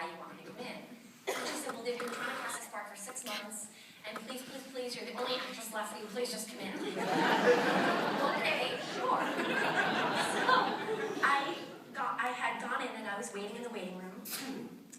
why you want me to come in. And she said, well, they've been trying to cast this part for 6 months, and please, please, please, you're the only actress left for you, please just come in. Okay, sure. So I had gone in and I was waiting in the waiting room,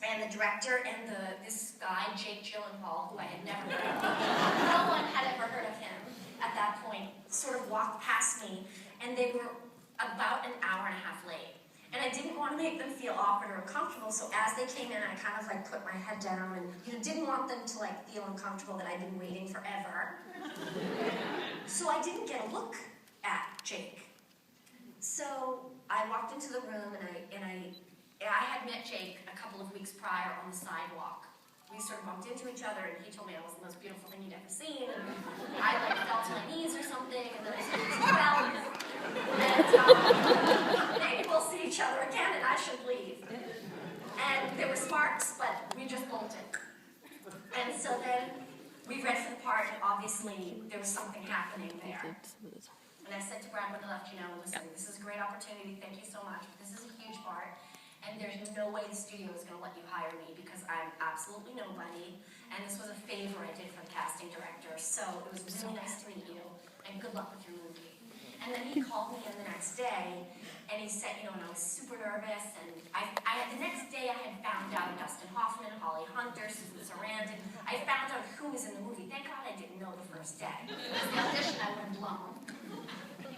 and the director and this guy, Jake Gyllenhaal, who I had never heard of, no one had ever heard of him at that point, sort of walked past me, and they were about an hour and a half late. And I didn't want to make them feel awkward or uncomfortable, so as they came in, I kind of like put my head down and didn't want them to like feel uncomfortable that I'd been waiting forever. So I didn't get a look at Jake. So I walked into the room and I had met Jake a couple of weeks prior on the sidewalk. We sort of bumped into each other, and he told me I was the most beautiful thing he'd ever seen, and I like fell to my knees or something, and then I said, well, and maybe we'll see each other again, and I should leave. And there were sparks, but we just bolted. And so then we read for the part, and obviously there was something happening there. And I said to Brad when I left, listen, this is a great opportunity, thank you so much, but this is a huge part. And there's no way the studio is going to let you hire me because I'm absolutely nobody. And this was a favor I did for the casting director. So it was really nice to meet you, and good luck with your movie. And then he called me in the next day, and he said, and I was super nervous. And the next day I had found out Dustin Hoffman, Holly Hunter, Susan Sarandon. I found out who was in the movie. Thank God I didn't know the first day. Because the audition I would have blown.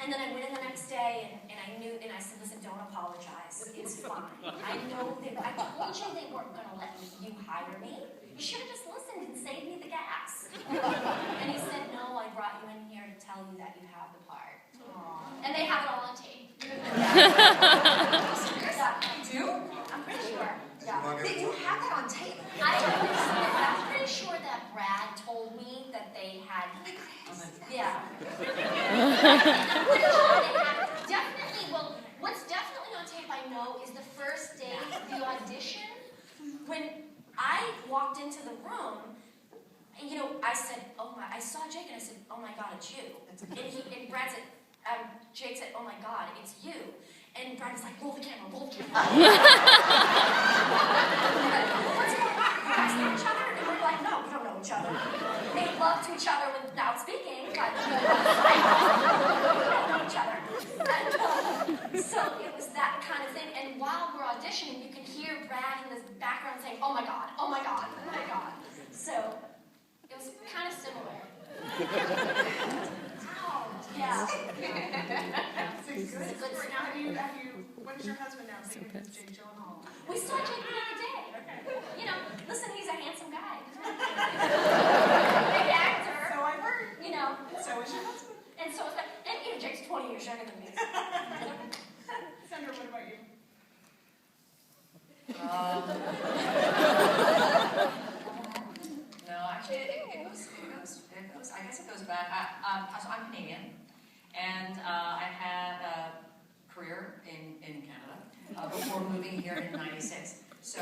And then I went in the next day, and I knew, and I said, listen, don't apologize. It's fine. I know that I told you they weren't going to let you hire me. You should have just listened and saved me the gas. And he said, no, I brought you in here to tell you that you have the part. Aww. And they have it all on tape. Yeah, you do? I'm pretty sure. Yeah. You have that on tape? I'm pretty sure that Brad told me that they had. Yeah. I'm pretty sure they had. Definitely, well, what's definitely on tape I know is the first day of the audition, when I walked into the room, and I said, I saw Jake and I said, oh my God, it's you. And Brad said, Jake said, oh my God, it's you. And Brad was like, roll the camera, roll the camera. What's going on? You guys know each other? And we're like, no, we don't know each other. We made love to each other without speaking, but we don't know each other. And so it was that kind of thing. And while we're auditioning, you can hear Brad in the background saying, oh my God, oh my God, oh my God. So it was kind of similar. Yeah. Good. Now, what is your husband now? Jake Gyllenhaal. We saw Jake the other day. Okay. Listen, he's a handsome guy. Big actor. So I've heard. So is your husband. And so is that. And Jake's 20 years younger than me. Sandra, what about you? No, actually, it goes. I guess it goes back. So I'm Canadian, and I had a career in Canada before moving here in '96. So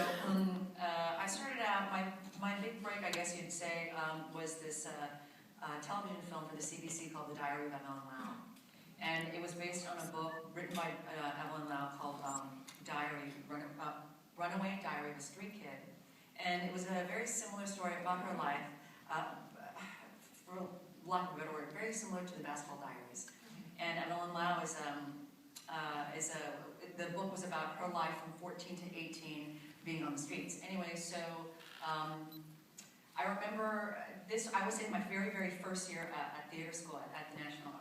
I started out, my big break, I guess you'd say, was this television film for the CBC called The Diary of Evelyn Lau. And it was based on a book written by Evelyn Lau called Runaway Diary of a Street Kid. And it was a very similar story about her life, for lack of a better word, very similar to the Basketball Diaries. And Evelyn Lau the book was about her life from 14 to 18 being on the streets. Anyway, so I remember this, I was in my very, very first year at theater school, at the National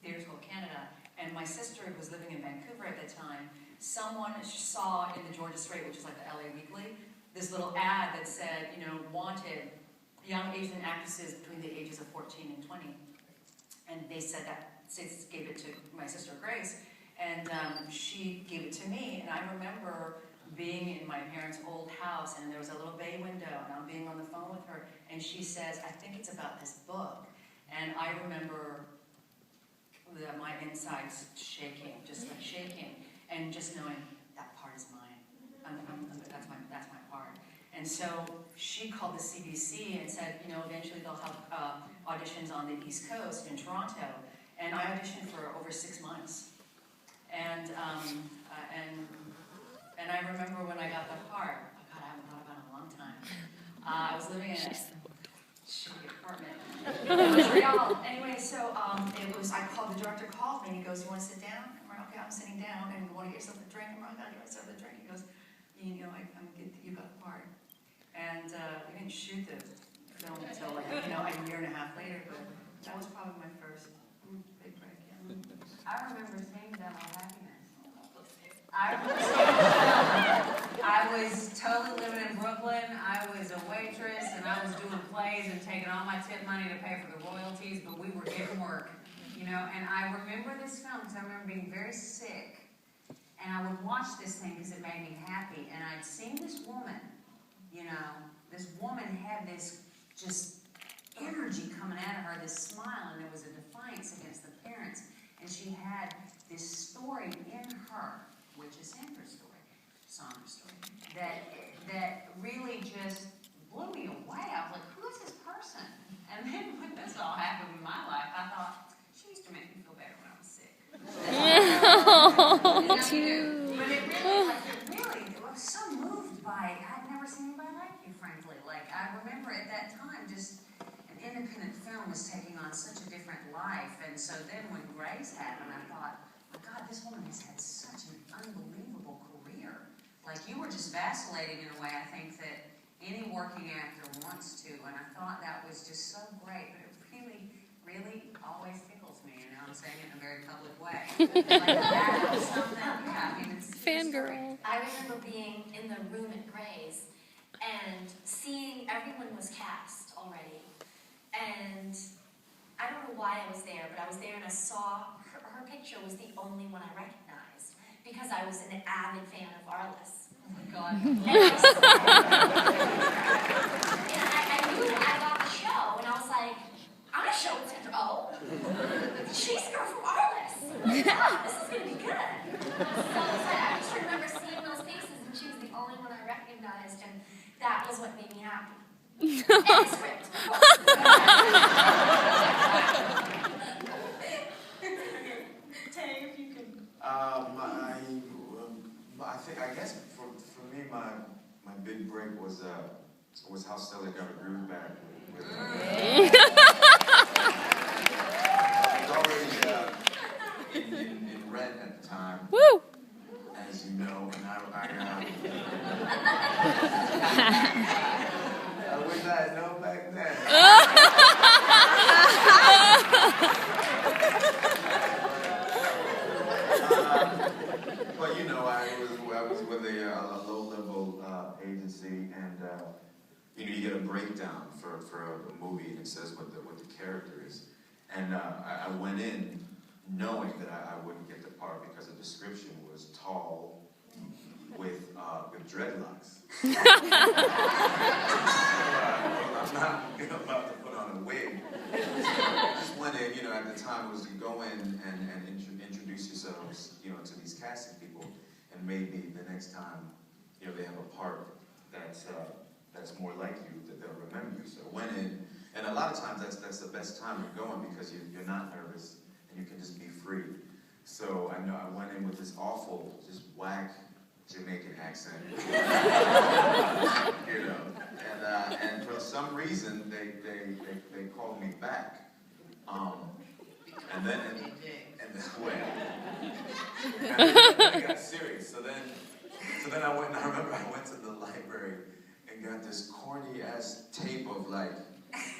Theater School of Canada, and my sister, who was living in Vancouver at the time, someone saw in the Georgia Straight, which is like the LA Weekly, this little ad that said, wanted young Asian actresses between the ages of 14 and 20. And they said that, gave it to my sister Grace, and she gave it to me, and I remember being in my parents' old house, and there was a little bay window, and I'm being on the phone with her, and she says, I think it's about this book. And I remember my insides shaking, just like shaking, and just knowing that part is mine. That's my part. And so she called the CBC and said, eventually they'll have auditions on the East Coast in Toronto. And I auditioned for over 6 months. And I remember when I got the part, I living in a shitty apartment in Montreal. Anyway, so I called, the director called me and he goes, "You want to sit down?" I'm like, "Okay, I'm sitting down." And "Want to get yourself a drink?" I'm like, "I'll get myself a drink." He goes, "You know, you got the part." And we didn't shoot the film until like, a year and a half later, but that was probably my first big break. Yeah. I remember seeing Devil Happiness. I was totally living in Brooklyn. I was a waitress, and I was doing plays and taking all my tip money to pay for the royalties, but we were getting work, And I remember this film because I remember being very sick, and I would watch this thing because it made me happy. And I'd seen this woman, this woman had this just energy coming out of her, this smile, and there was a defiance against the parents. And she had this story in her, which is Sandra's story, Sandra's story, that really just blew me away. I was like, who is this person? And then when this all happened in my life, I thought, she used to make me feel better when I was sick. But it really, I was so moved by, I'd never seen anybody like you, frankly. Like, I remember at that time, just an independent film was taking on such a different life. And so then when Grace happened, I thought, my God, this woman has had such an unbelievable career. Like, you were just vacillating in a way I think that any working actor wants to. And I thought that was just so great. But it really, really always tickles me. And now I'm saying it in a very public way. Like, that was something, it's Fangirl. I remember being in the room at Gray's and seeing everyone was cast already. And I don't know why I was there, but I was there and I saw her picture was the only one I recognized because I was an avid fan of Arliss. Oh my God. And I knew I got the show, and I was like, I'm gonna show Sandra. Oh, she's the girl from Arliss. This is gonna be good. So I just remember seeing those faces, and she was the only one I recognized, and that was what made me happy. And the script. Taye, if you could. I guess for me, my big break was how Stella got her groove back. With I was already in Red at the time. Woo! As you know, and I wish I had known back then. But I was with a low-level agency, and you get a breakdown for a movie, and it says what the character is. And I went in knowing that I wouldn't get the part because the description was tall with dreadlocks. So, I'm not about to put on a wig. So I just went in, at the time was to go in and introduce yourselves, to these casting people, and maybe the next time, they have a part that's more like you, that they'll remember you. So I went in, and a lot of times that's the best time you're going because you're not nervous and you can just be free. So I went in with this awful, just whack Jamaican accent, and for some reason they called me back, and then it got serious. So then I remember I went to the library and got this corny ass tape of like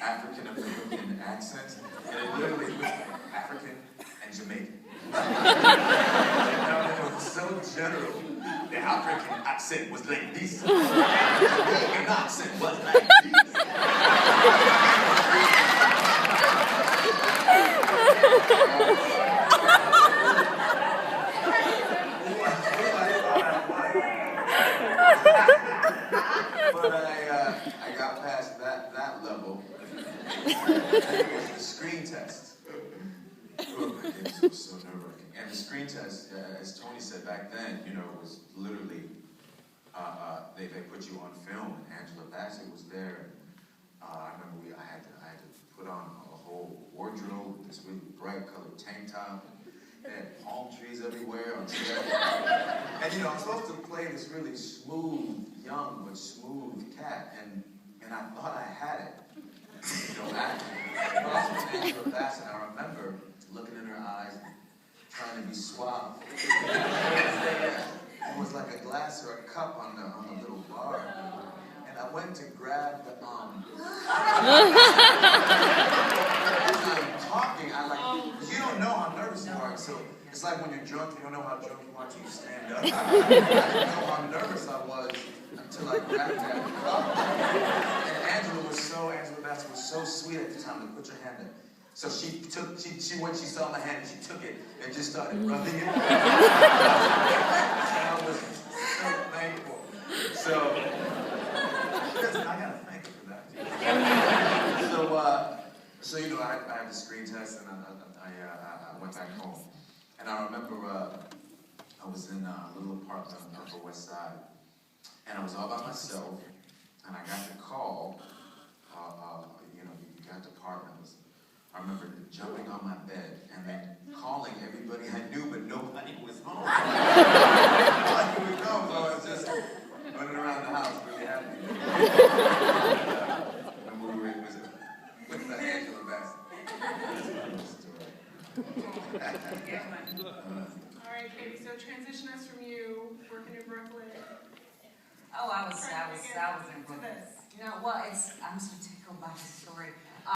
African American accents, and it literally was like African and Jamaican. It was so general. The African accent was like this. The Jamaican accent was like this. But I got past that level. It was the screen test. Oh my goodness, it was so nerve-wracking. And the screen test, as Tony said back then, was literally, they put you on film, and Angela Bassett was there. And, I remember I had to put on a whole wardrobe with this really bright colored tank top. And had palm trees everywhere on set. And I'm supposed to play this really smooth, young but smooth cat, and I thought I Angela Bassett. I remember looking in her eyes, trying to be suave. It was like a glass or a cup on the little bar. And I went to grab the as I'm talking, you don't know how nervous you are. So it's like when you're drunk, you don't know how drunk you are until you stand up. I didn't know how nervous I was until I grabbed that cup. And Angela Bassett was so sweet at the time to put your hand in. So when she saw my hand, she took it and just started rubbing it. And I was so thankful. So, listen, I gotta thank her for that. So you know, I had the screen test, and I went back home. And I remember I was in a little apartment on the Upper West Side, and I was all by myself, and I got the call. You got the apartment. I remember jumping on my bed and then calling everybody I knew, but nobody was home. Nobody would come, so I was just running around the house really happy. The movie was with the Angela Bassett. All right, Katie, so transition us from you working in Brooklyn. Oh, I was in Brooklyn. To this. You know, well, I'm so tickled by this story.